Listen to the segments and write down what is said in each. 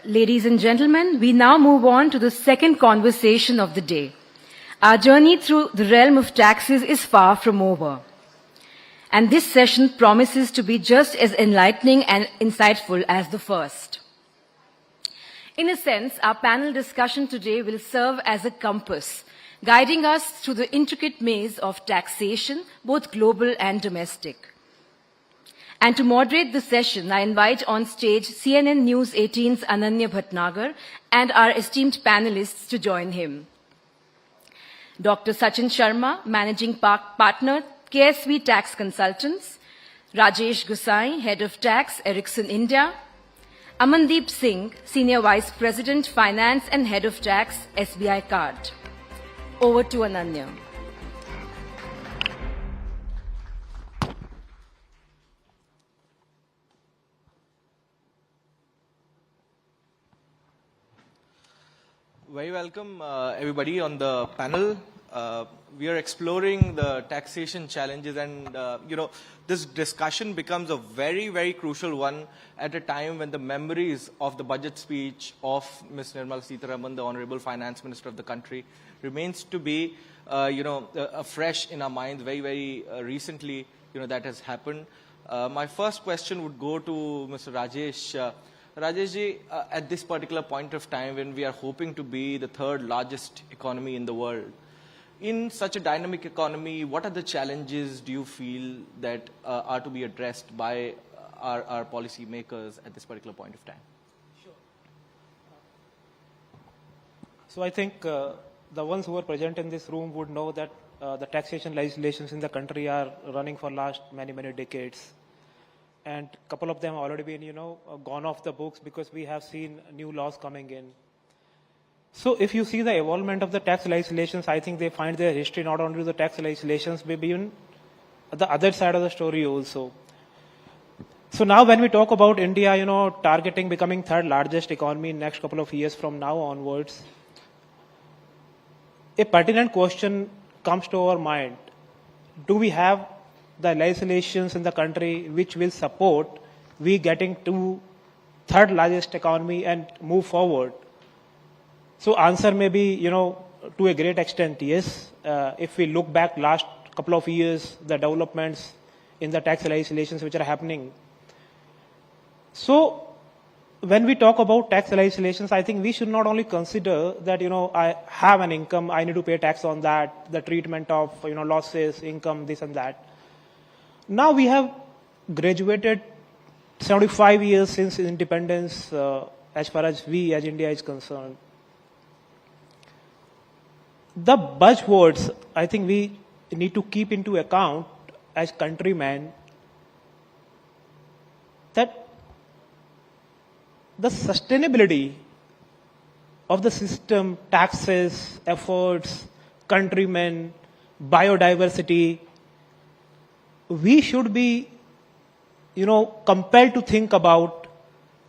Ladies and gentlemen, we now move on to the second conversation of the day. Our journey through the realm of taxes is far from over. And this session promises to be just as enlightening and insightful as the first. In a sense, our panel discussion today will serve as a compass, guiding us through the intricate maze of taxation, both global and domestic. And to moderate the session, I invite on stage CNN News 18's Bhatnagar and our esteemed panelists to join him. Dr. Sachin Sharma, Managing Partner, KSV Tax Consultants; Rajesh Gusai, Head of Tax, Ericsson India; Amandeep Singh, Senior Vice President, Finance and Head of Tax, SBI Card. Over to Ananya. Very welcome, everybody on the panel. We are exploring the taxation challenges, and this discussion becomes a very, very crucial one at a time when the memories of the budget speech of Ms. Nirmala Sitharaman, the Honorable Finance Minister of the country, remains to be, fresh in our minds. Very, very recently, that has happened. My first question would go to Mr. Rajesh. Rajesh, at this particular point of time when we are hoping to be the third largest economy in the world, in such a dynamic economy, what are the challenges do you feel that are to be addressed by our policy makers at this particular point of time? Sure. So I think the ones who are present in this room would know that the taxation legislations in the country are running for last many, many decades. And a couple of them have already been, gone off the books because we have seen new laws coming in. So if you see the evolvement of the tax legislations, I think they find their history not only the tax legislations, maybe even the other side of the story also. So now when we talk about India, targeting becoming third largest economy in next couple of years from now onwards, a pertinent question comes to our mind. Do we have the legislations in the country which will support we getting to third largest economy and move forward? So answer may be, to a great extent, yes. If we look back last couple of years, the developments in the tax legislations which are happening. So when we talk about tax legislations, I think we should not only consider that, I have an income, I need to pay tax on that, the treatment of, losses, income, this and that. Now we have graduated 75 years since independence as far as we as India is concerned. The buzzwords I think we need to keep into account as countrymen, that the sustainability of the system, taxes, efforts, countrymen, biodiversity, we should be, compelled to think about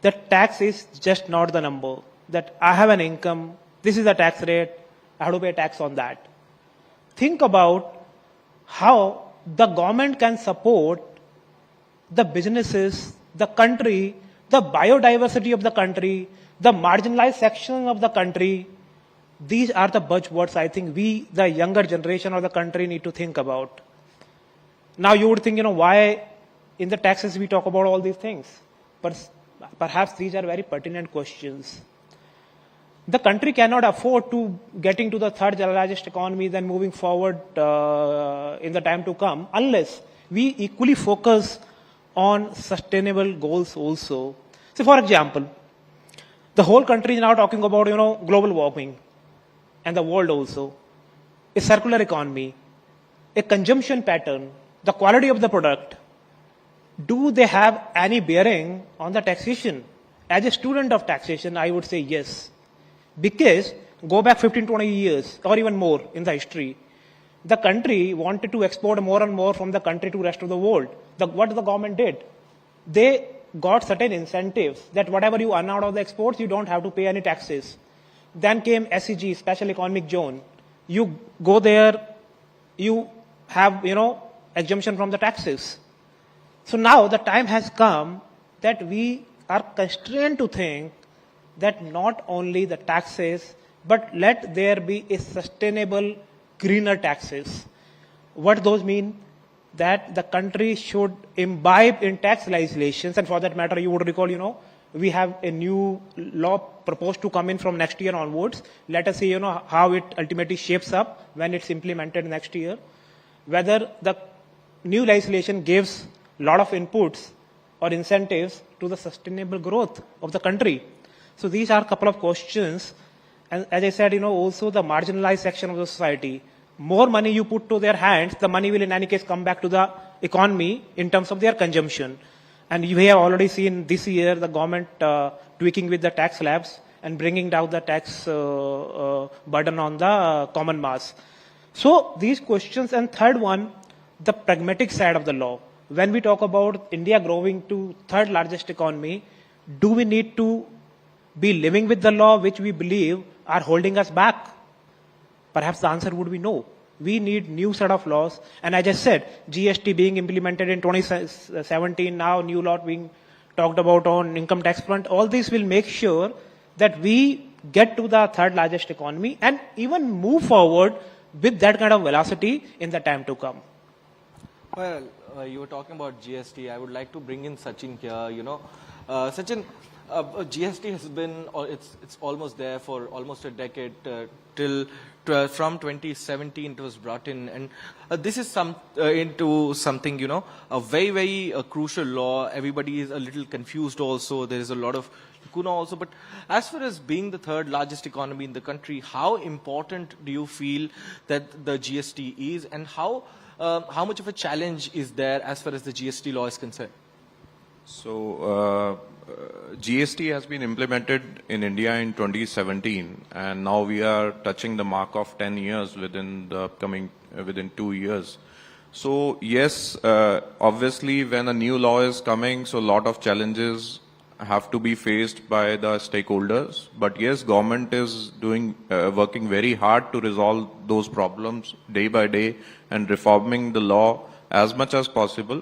that tax is just not the number. That I have an income, this is the tax rate, I have to pay tax on that. Think about how the government can support the businesses, the country, the biodiversity of the country, the marginalized section of the country. These are the buzzwords I think we, the younger generation of the country, need to think about. Now you would think, why in the taxes we talk about all these things? But perhaps these are very pertinent questions. The country cannot afford to getting to the third largest economy then moving forward in the time to come unless we equally focus on sustainable goals also. So for example, the whole country is now talking about, global warming and the world also, a circular economy, a consumption pattern, the quality of the product. Do they have any bearing on the taxation? As a student of taxation, I would say yes. Because go back 15-20 years or even more in the history, the country wanted to export more and more from the country to the rest of the world. What the government did? They got certain incentives that whatever you earn out of the exports, you don't have to pay any taxes. Then came SEG, Special Economic Zone. You go there, you have, exemption from the taxes. So now the time has come that we are constrained to think that not only the taxes, but let there be a sustainable greener taxes. What those mean? That the country should imbibe in tax legislations, and for that matter, you would recall, we have a new law proposed to come in from next year onwards. Let us see, how it ultimately shapes up when it's implemented next year. Whether the new legislation gives a lot of inputs or incentives to the sustainable growth of the country. So these are a couple of questions. And as I said, also the marginalized section of the society, more money you put to their hands, the money will in any case come back to the economy in terms of their consumption. And we have already seen this year the government tweaking with the tax slabs and bringing down the tax burden on the common mass. So these questions, and third one, the pragmatic side of the law. When we talk about India growing to third largest economy, do we need to be living with the law which we believe are holding us back? Perhaps the answer would be no. We need new set of laws. And as I said, GST being implemented in 2017, now new law being talked about on income tax front, all these will make sure that we get to the third largest economy and even move forward with that kind of velocity in the time to come. Well, you were talking about GST. I would like to bring in Sachin here. Sachin, GST has been, it's almost there for almost a decade from 2017 it was brought in, and this is into something, a very, very crucial law. Everybody is a little confused also. There is a lot of lacuna also. But as far as being the third largest economy in the country, how important do you feel that the GST is, and how much of a challenge is there as far as the GST law is concerned? So, GST has been implemented in India in 2017, and now we are touching the mark of 10 years within 2 years. So yes, obviously when a new law is coming, so a lot of challenges have to be faced by the stakeholders. But yes, government is working very hard to resolve those problems day by day and reforming the law as much as possible.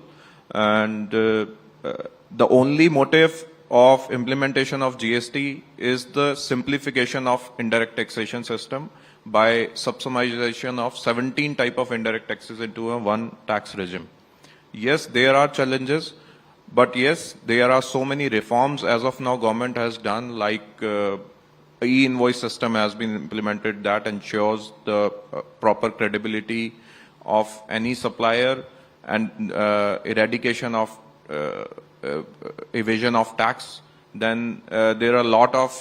And the only motive of implementation of GST is the simplification of indirect taxation system by subsumization of 17 type of indirect taxes into a one tax regime. Yes, there are challenges, but yes, there are so many reforms as of now government has done, like e-invoice system has been implemented that ensures the proper credibility of any supplier and eradication of evasion of tax. Then there are a lot of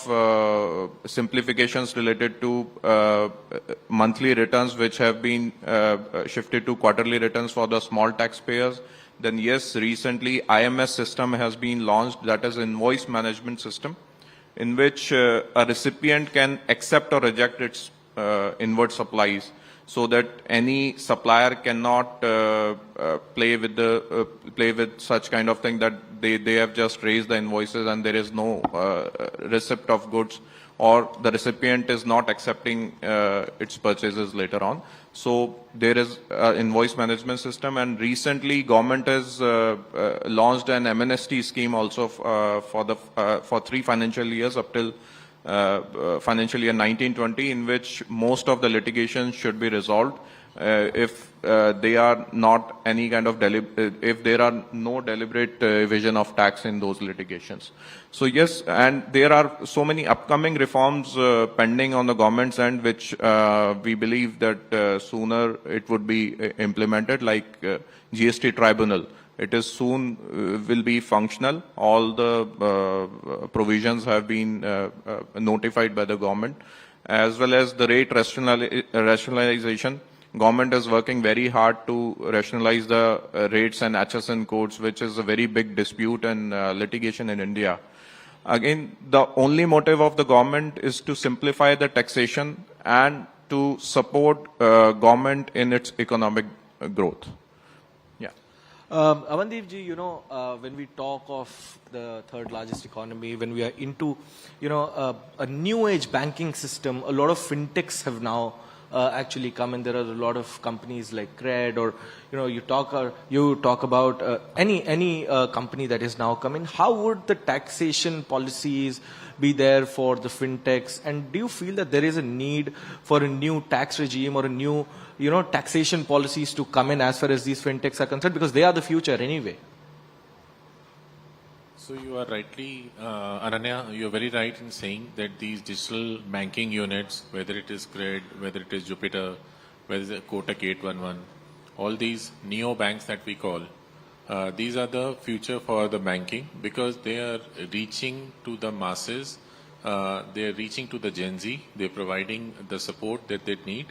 simplifications related to monthly returns which have been shifted to quarterly returns for the small taxpayers. Then yes, recently IMS system has been launched, that is invoice management system, in which a recipient can accept or reject its inward supplies, so that any supplier cannot play with such kind of thing that they have just raised the invoices and there is no receipt of goods, or the recipient is not accepting its purchases later on. So there is an invoice management system, and recently government has launched an MNST scheme also for 3 financial years up till financial year 19-20, in which most of the litigation should be resolved if they are not any kind of if there are no deliberate evasion of tax in those litigations. So yes, and there are so many upcoming reforms pending on the government's end, which we believe that sooner it would be implemented, like GST tribunal. It is soon will be functional. All the provisions have been notified by the government, as well as the rate rationalization. Government is working very hard to rationalize the rates and HSN codes, which is a very big dispute and litigation in India. Again, the only motive of the government is to simplify the taxation and to support government in its economic growth. Amandeep ji, when we talk of the third largest economy, when we are into, a new age banking system, a lot of fintechs have now actually come in. There are a lot of companies like Cred, or you talk about any company that is now coming. How would the taxation policies be there for the fintechs, and do you feel that there is a need for a new tax regime or a new taxation policies to come in as far as these fintechs are concerned, because they are the future anyway? So you are rightly, Ananya, you are very right in saying that these digital banking units, whether it is Cred, whether it is Jupiter, whether it is Kotak 811, all these neo banks that we call, these are the future for the banking, because they are reaching to the masses, they are reaching to the Gen Z, they are providing the support that they need,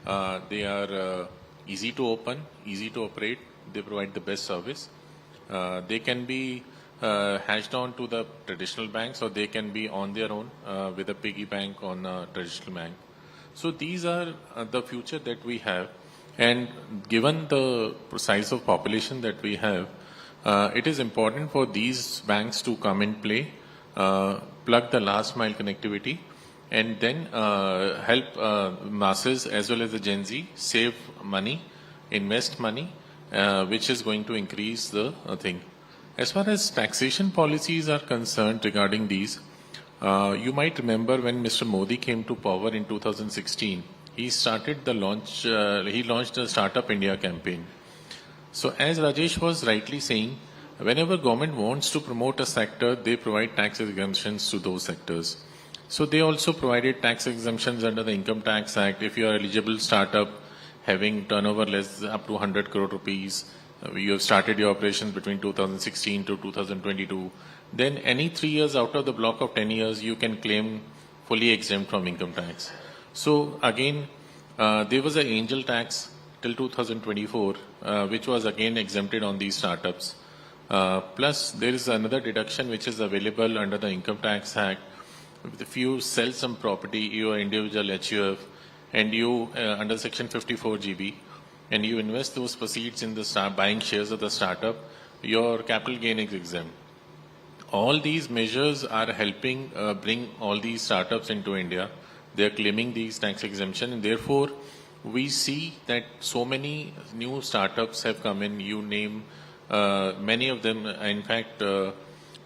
they are easy to open, easy to operate, they provide the best service, they can be hashed on to the traditional banks, or they can be on their own with a piggy bank on a traditional bank. So these are the future that we have, and given the size of population that we have, it is important for these banks to come in play, plug the last mile connectivity, and then help masses as well as the Gen Z save money, invest money, which is going to increase the thing. As far as taxation policies are concerned regarding these, you might remember when Mr. Modi came to power in 2016, he launched the Startup India campaign. So as Rajesh was rightly saying, whenever government wants to promote a sector, they provide tax exemptions to those sectors. So they also provided tax exemptions under the Income Tax Act. If you are eligible startup having turnover less up to 100 crore rupees, you have started your operations between 2016 to 2022, then any 3 years out of the block of 10 years, you can claim fully exempt from income tax. So again, there was an angel tax till 2024, which was again exempted on these startups. Plus, there is another deduction which is available under the Income Tax Act. If you sell some property, you are individual HUF, and you, under Section 54 GB, and you invest those proceeds in the buying shares of the startup, your capital gain is exempt. All these measures are helping bring all these startups into India. They are claiming these tax exemption, and therefore we see that so many new startups have come in. You name many of them. In fact, the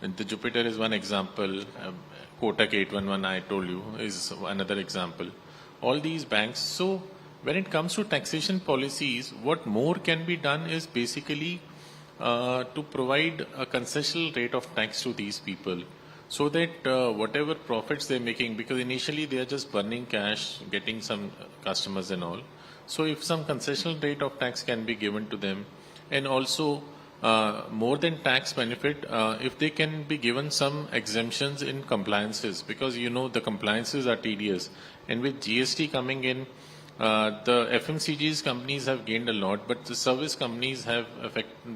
Jupiter is one example. Kotak 811, I told you, is another example. All these banks. So when it comes to taxation policies, what more can be done is basically to provide a concessional rate of tax to these people, so that whatever profits they're making, because initially they are just burning cash, getting some customers and all. So if some concessional rate of tax can be given to them, and also more than tax benefit, if they can be given some exemptions in compliances, because the compliances are tedious, and with GST coming in, the FMCG's companies have gained a lot, but the service companies have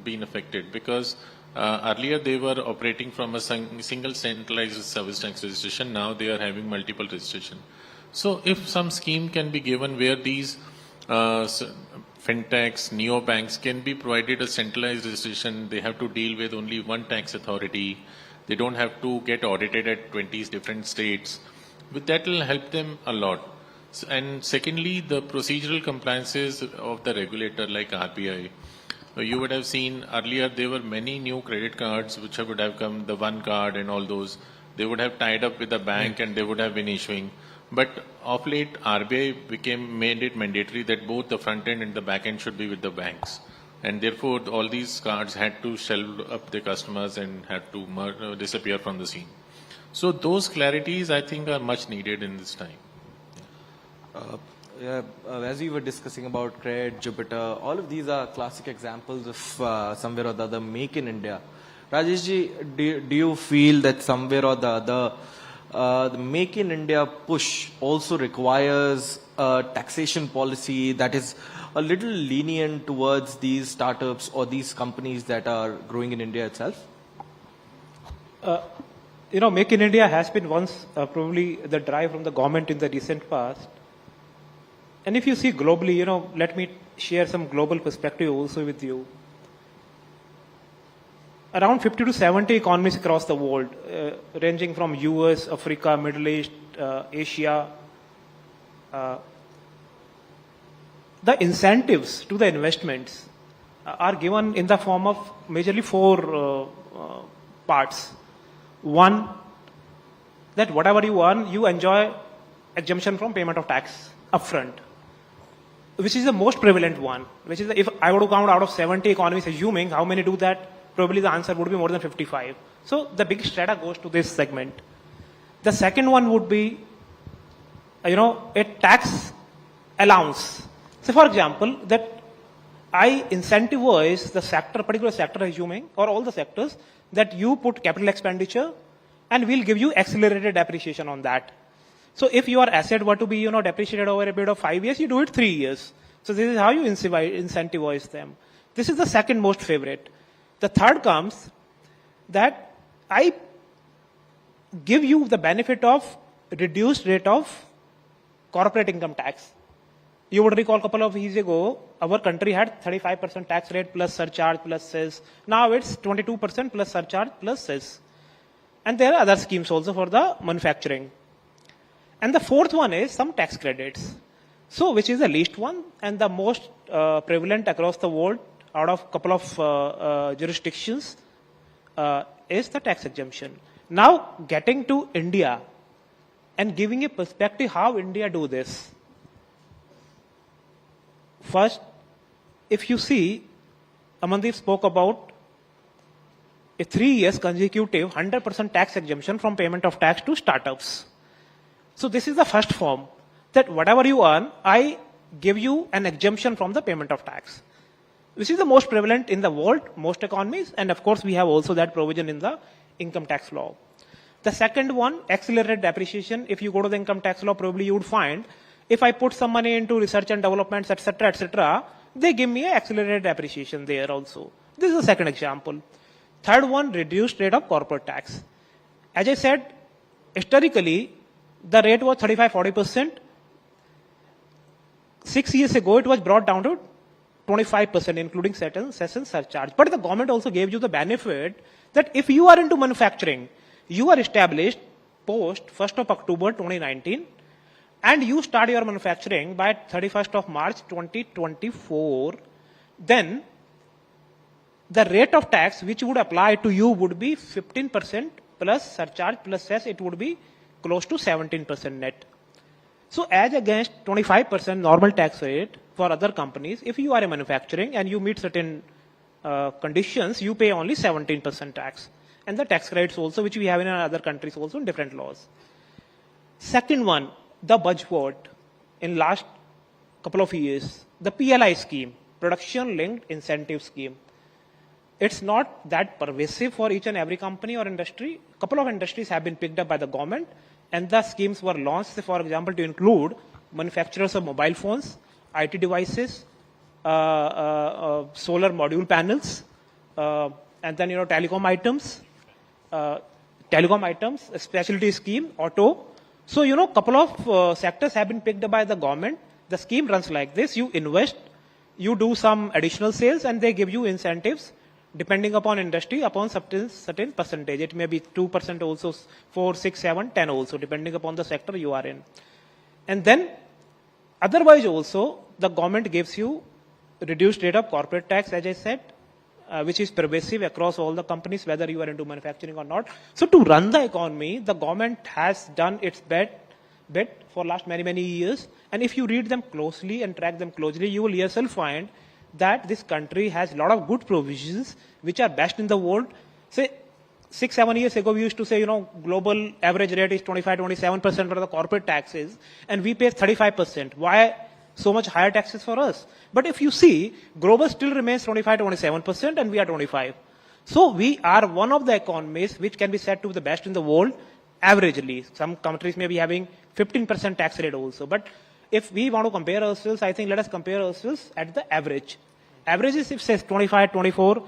been affected, because earlier they were operating from a single centralized service tax registration. Now they are having multiple registration. So if some scheme can be given where these fintechs, neobanks can be provided a centralized registration, they have to deal with only one tax authority. They don't have to get audited at 20 different states. But that will help them a lot. And secondly, the procedural compliances of the regulator like RBI. You would have seen earlier there were many new credit cards which would have come, the one card and all those. They would have tied up with the bank and they would have been issuing. But of late, RBI made it mandatory that both the front end and the back end should be with the banks. And therefore, all these cards had to shelve up the customers and had to disappear from the scene. So those clarities, I think, are much needed in this time. As we were discussing about Cred, Jupiter, all of these are classic examples of somewhere or the other make in India. Rajeshji, do you feel that somewhere or the other the make in India push also requires a taxation policy that is a little lenient towards these startups or these companies that are growing in India itself? Make in India has been once probably the drive from the government in the recent past. And if you see globally, let me share some global perspective also with you. Around 50 to 70 economies across the world, ranging from US, Africa, Middle East, Asia, the incentives to the investments are given in the form of majorly four parts. One, that whatever you earn, you enjoy exemption from payment of tax upfront, which is the most prevalent one, which is, if I were to count out of 70 economies, assuming how many do that, probably the answer would be more than 55. So the big strata goes to this segment. The second one would be, a tax allowance. So for example, that I incentivize the sector, particular sector assuming, or all the sectors, that you put capital expenditure and we'll give you accelerated depreciation on that. So if your asset were to be, depreciated over a period of 5 years, you do it 3 years. So this is how you incentivize them. This is the second most favorite. The third comes that I give you the benefit of reduced rate of corporate income tax. You would recall a couple of years ago, our country had 35% tax rate plus surcharge plus cess. Now it's 22% plus surcharge plus cess. And there are other schemes also for the manufacturing. And the fourth one is some tax credits. So which is the least one and the most prevalent across the world out of a couple of jurisdictions is the tax exemption. Now getting to India and giving a perspective how India do this. First, if you see, Amandeep spoke about a 3 years consecutive 100% tax exemption from payment of tax to startups. So this is the first form, that whatever you earn, I give you an exemption from the payment of tax. This is the most prevalent in the world, most economies, and of course we have also that provision in the income tax law. The second one, accelerated depreciation. If you go to the income tax law, probably you would find, if I put some money into research and developments, etc., they give me an accelerated depreciation there also. This is the second example. Third one, reduced rate of corporate tax. As I said, historically, the rate was 35-40%. 6 years ago, it was brought down to 25%, including certain cess and surcharge. But the government also gave you the benefit that if you are into manufacturing, you are established post 1st of October 2019, and you start your manufacturing by 31st of March 2024, then the rate of tax which would apply to you would be 15% plus surcharge plus cess, it would be close to 17% net. So as against 25% normal tax rate for other companies, if you are a manufacturing and you meet certain conditions, you pay only 17% tax. And the tax credits also, which we have in other countries also in different laws. Second one, the buzzword in last couple of years, the PLI scheme, Production Linked Incentive Scheme. It's not that pervasive for each and every company or industry. A couple of industries have been picked up by the government, and the schemes were launched, for example, to include manufacturers of mobile phones, IT devices, solar module panels, and then, telecom items, a specialty scheme, auto. So, couple of sectors have been picked up by the government. The scheme runs like this. You invest, you do some additional sales, and they give you incentives depending upon industry, upon certain percentage. It may be 2% also, 4, 6, 7, 10 also, depending upon the sector you are in. And then, otherwise also, the government gives you reduced rate of corporate tax, as I said, which is pervasive across all the companies, whether you are into manufacturing or not. So to run the economy, the government has done its bit for last many, many years. And if you read them closely and track them closely, you will yourself find that this country has a lot of good provisions which are best in the world. Say 6-7 years ago, we used to say, global average rate is 25-27% for the corporate taxes, and we pay 35%. Why so much higher taxes for us? But if you see, global still remains 25-27%, and we are 25. So we are one of the economies which can be said to be the best in the world averagely. Some countries may be having 15% tax rate also. But if we want to compare ourselves, I think let us compare ourselves at the average. Average is, if says 25, 24,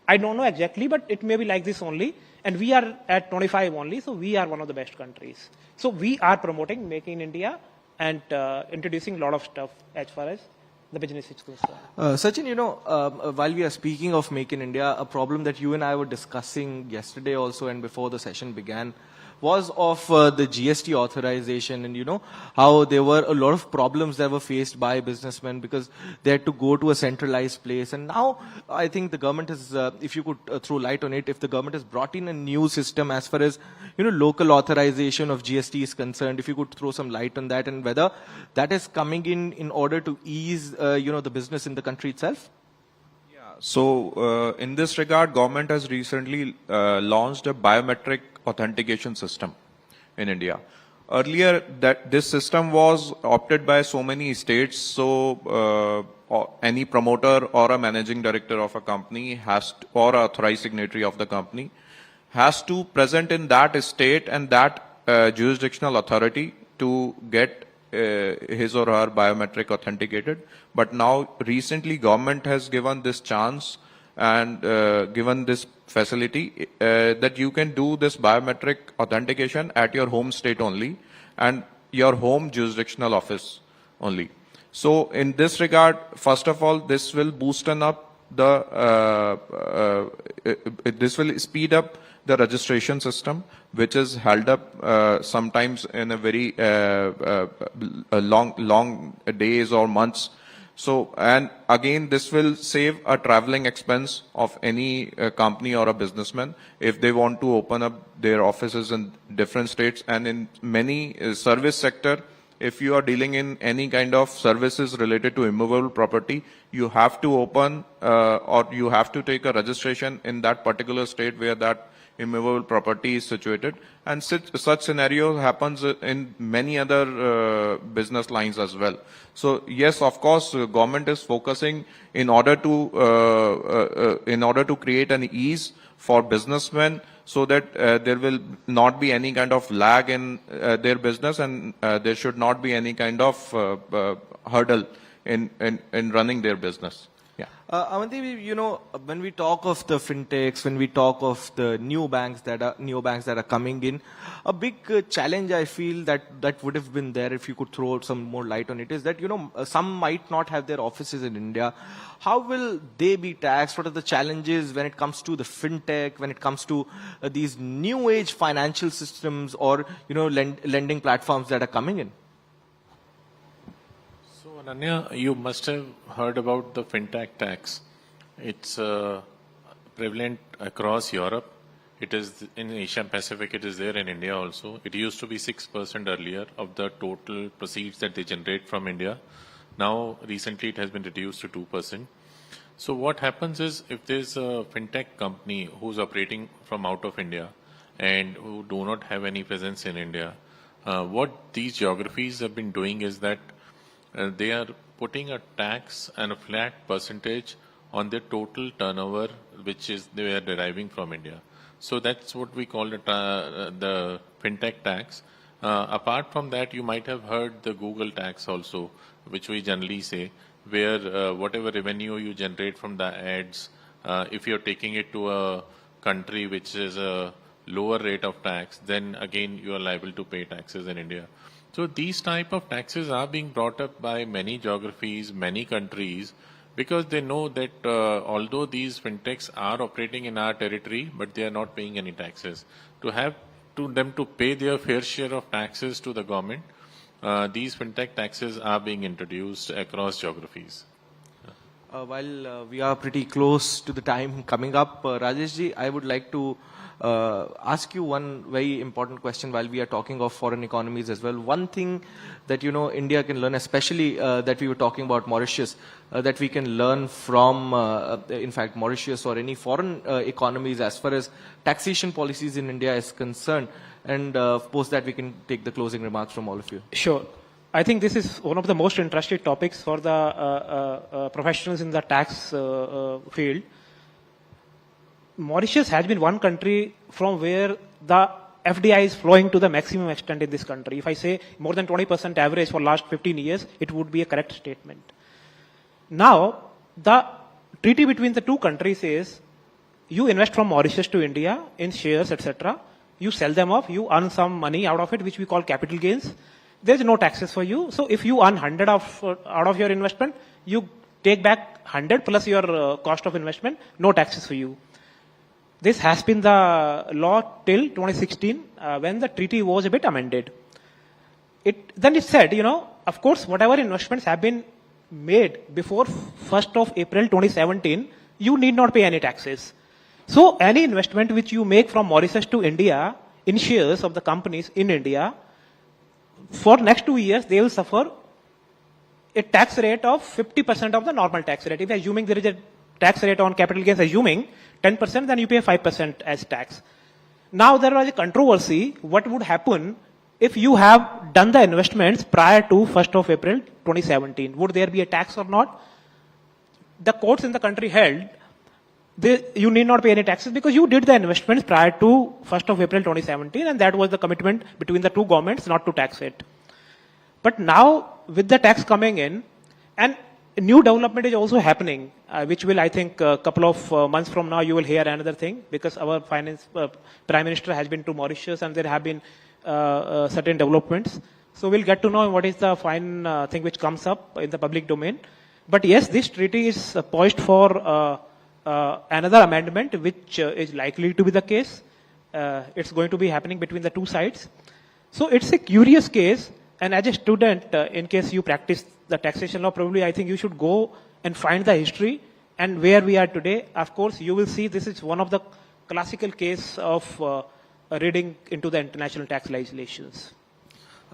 I don't know exactly, but it may be like this only. And we are at 25 only, so we are one of the best countries. So we are promoting Make in India and introducing a lot of stuff as far as the business is concerned. Sachin, while we are speaking of Make in India, a problem that you and I were discussing yesterday also and before the session began was of the GST authorization, and how there were a lot of problems that were faced by businessmen because they had to go to a centralized place. And now I think the government has, if you could throw light on it, if the government has brought in a new system as far as local authorization of GST is concerned, if you could throw some light on that and whether that is coming in order to ease the business in the country itself. So, in this regard, government has recently launched a biometric authentication system in India. Earlier, that this system was opted by so many states, so any promoter or a managing director of a company has to, or an authorized signatory of the company has to present in that state and that jurisdictional authority to get his or her biometric authenticated. But now recently government has given this chance and given this facility that you can do this biometric authentication at your home state only and your home jurisdictional office only. So in this regard, first of all, this will boosten up the, this will speed up the registration system, which is held up sometimes in a very long days or months. So, and again, this will save a traveling expense of any company or a businessman if they want to open up their offices in different states. And in many service sector, if you are dealing in any kind of services related to immovable property, you have to open or you have to take a registration in that particular state where that immovable property is situated. And such scenario happens in many other business lines as well. So yes, of course, government is focusing in order to create an ease for businessmen so that there will not be any kind of lag in their business, and there should not be any kind of hurdle in running their business. Yeah. Amandeep, when we talk of the fintechs, when we talk of the new banks that are coming in, a big challenge I feel that would have been there if you could throw some more light on it is that, some might not have their offices in India. How will they be taxed? What are the challenges when it comes to the fintech, when it comes to these new age financial systems or, lending platforms that are coming in? Ananya, you must have heard about the fintech tax. It's prevalent across Europe. It is in Asia Pacific. It is there in India also. It used to be 6% earlier of the total proceeds that they generate from India. Now, recently, it has been reduced to 2%. So what happens is, if there's a fintech company who's operating from out of India and who do not have any presence in India, what these geographies have been doing is that they are putting a tax and a flat percentage on their total turnover, which is they are deriving from India. So that's what we call the fintech tax. Apart from that, you might have heard the Google tax also, which we generally say, where whatever revenue you generate from the ads, if you're taking it to a country which is a lower rate of tax, then again you are liable to pay taxes in India. So these type of taxes are being brought up by many geographies, many countries, because they know that although these fintechs are operating in our territory, but they are not paying any taxes. To have them to pay their fair share of taxes to the government, these fintech taxes are being introduced across geographies. While we are pretty close to the time coming up, Rajeshji, I would like to ask you one very important question while we are talking of foreign economies as well. One thing that, India can learn, especially that we were talking about Mauritius, that we can learn from, in fact, Mauritius or any foreign economies as far as taxation policies in India is concerned. And post that, we can take the closing remarks from all of you. Sure. I think this is one of the most interesting topics for the professionals in the tax field. Mauritius has been one country from where the FDI is flowing to the maximum extent in this country. If I say more than 20% average for last 15 years, it would be a correct statement. Now, the treaty between the two countries is you invest from Mauritius to India in shares, etc. You sell them off, you earn some money out of it, which we call capital gains. There's no taxes for you. So if you earn 100 out of your investment, you take back 100 plus your cost of investment, no taxes for you. This has been the law till 2016 when the treaty was a bit amended. Then it said, of course, whatever investments have been made before 1st of April 2017, you need not pay any taxes. So any investment which you make from Mauritius to India in shares of the companies in India, for next 2 years, they will suffer a tax rate of 50% of the normal tax rate. If assuming there is a tax rate on capital gains, assuming 10%, then you pay 5% as tax. Now there was a controversy. What would happen if you have done the investments prior to 1st of April 2017? Would there be a tax or not? The courts in the country held you need not pay any taxes because you did the investments prior to 1st of April 2017, and that was the commitment between the two governments not to tax it. But now, with the tax coming in, and a new development is also happening, which will, I think, a couple of months from now, you will hear another thing, because our Prime Minister has been to Mauritius, and there have been certain developments. So we'll get to know what is the fine thing which comes up in the public domain. But yes, this treaty is poised for another amendment, which is likely to be the case. It's going to be happening between the two sides. So it's a curious case. And as a student, in case you practice the taxation law, probably I think you should go and find the history and where we are today. Of course, you will see this is one of the classical case of reading into the international tax legislations.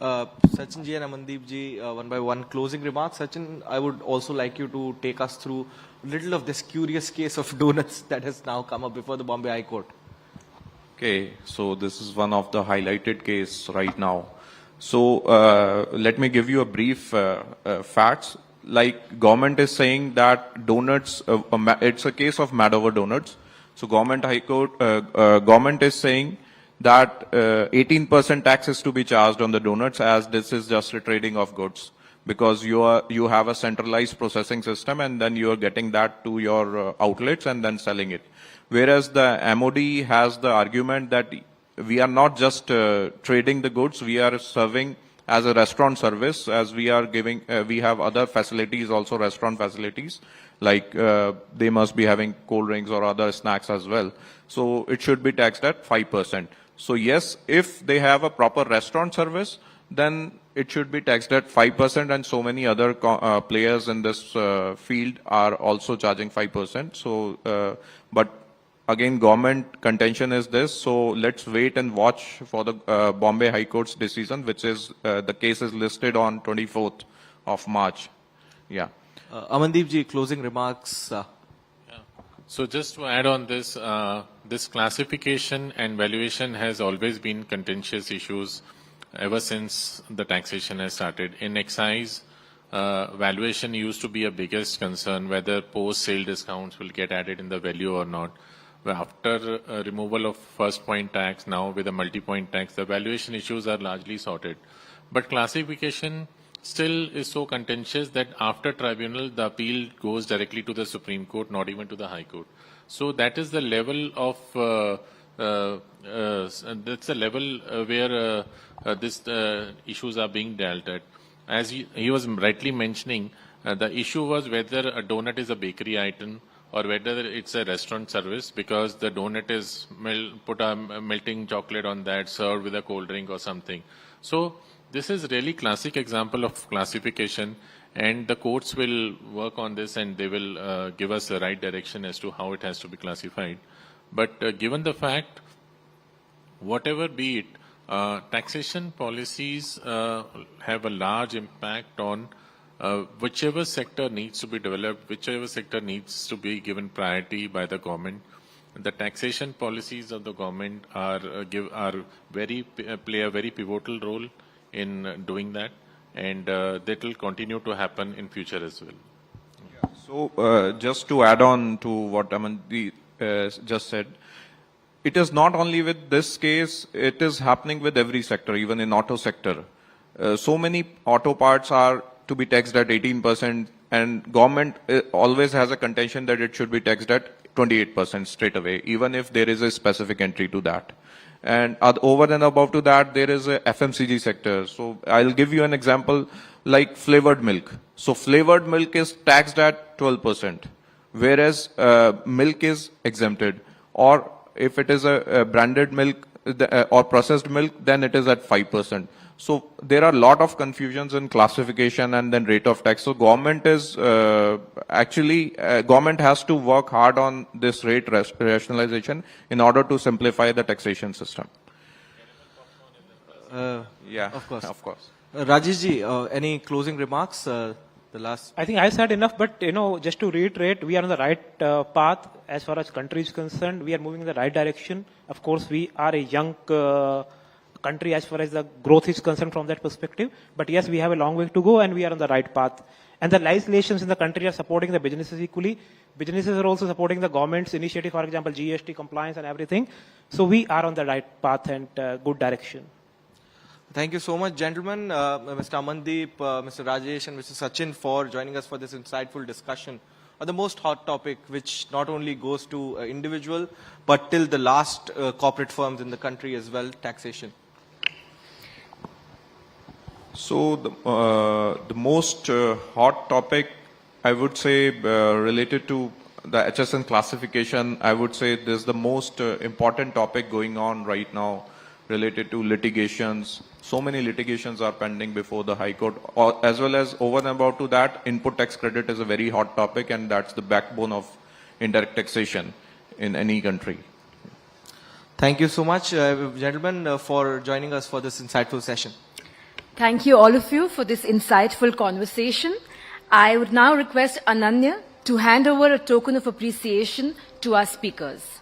Sachin ji and Amandeep ji, one by one, closing remarks. Sachin, I would also like you to take us through a little of this curious case of donuts that has now come up before the Bombay High Court. Okay, so this is one of the highlighted case right now. So let me give you a brief facts. Like government is saying that donuts, it's a case of mad over donuts. So government High Court, government is saying that 18% tax is to be charged on the donuts, as this is just a trading of goods, because you have a centralized processing system and then you are getting that to your outlets and then selling it. Whereas the MOD has the argument that we are not just trading the goods, we are serving as a restaurant service, as we are giving, we have other facilities, also restaurant facilities, like they must be having cold drinks or other snacks as well. So it should be taxed at 5%. So yes, if they have a proper restaurant service, then it should be taxed at 5%, and so many other players in this field are also charging 5%. So, but again, government contention is this, so let's wait and watch for the Bombay High Court's decision, which is, the case is listed on 24th of March. Yeah. Amandeep ji, closing remarks. So just to add on this, this classification and valuation has always been contentious issues ever since the taxation has started. In excise, valuation used to be a biggest concern, whether post-sale discounts will get added in the value or not. After removal of first point tax, now with a multi-point tax, the valuation issues are largely sorted. But classification still is so contentious that after tribunal, the appeal goes directly to the Supreme Court, not even to the High Court. So that is the level of, that's the level where these issues are being dealt at. As he was rightly mentioning, the issue was whether a donut is a bakery item or whether it's a restaurant service, because the donut is put a melting chocolate on that, served with a cold drink or something. So this is really classic example of classification, and the courts will work on this and they will give us the right direction as to how it has to be classified. But given the fact, whatever be it, taxation policies have a large impact on whichever sector needs to be developed, whichever sector needs to be given priority by the government. The taxation policies of the government are play a very pivotal role in doing that, and that will continue to happen in future as well. Yeah. So just to add on to what Amandeep just said, it is not only with this case, it is happening with every sector, even in auto sector. So many auto parts are to be taxed at 18%, and government always has a contention that it should be taxed at 28% straight away, even if there is a specific entry to that. And over and above to that, there is a FMCG sector. So I'll give you an example like flavored milk. So flavored milk is taxed at 12%, whereas milk is exempted. Or if it is a branded milk or processed milk, then it is at 5%. So there are a lot of confusions in classification and then rate of tax. So government is government has to work hard on this rate rationalization in order to simplify the taxation system. Yeah, Of course. of course. Rajesh ji, any closing remarks? The last. I think I said enough, but just to reiterate, we are on the right path as far as country is concerned. We are moving in the right direction. Of course, we are a young country as far as the growth is concerned from that perspective. But yes, we have a long way to go, and we are on the right path. And the legislations in the country are supporting the businesses equally. Businesses are also supporting the government's initiative, for example, GST compliance and everything. So we are on the right path and good direction. Thank you so much, gentlemen, Mr. Amandeep, Mr. Rajesh, and Mr. Sachin for joining us for this insightful discussion on the most hot topic, which not only goes to individual, but till the last corporate firms in the country as well, taxation. So the most hot topic, I would say, related to the HSN classification, I would say this is the most important topic going on right now related to litigations. So many litigations are pending before the High Court, as well as over and above to that, input tax credit is a very hot topic, and that's the backbone of indirect taxation in any country. Thank you so much, gentlemen, for joining us for this insightful session. Thank you, all of you, for this insightful conversation. I would now request Ananya to hand over a token of appreciation to our speakers.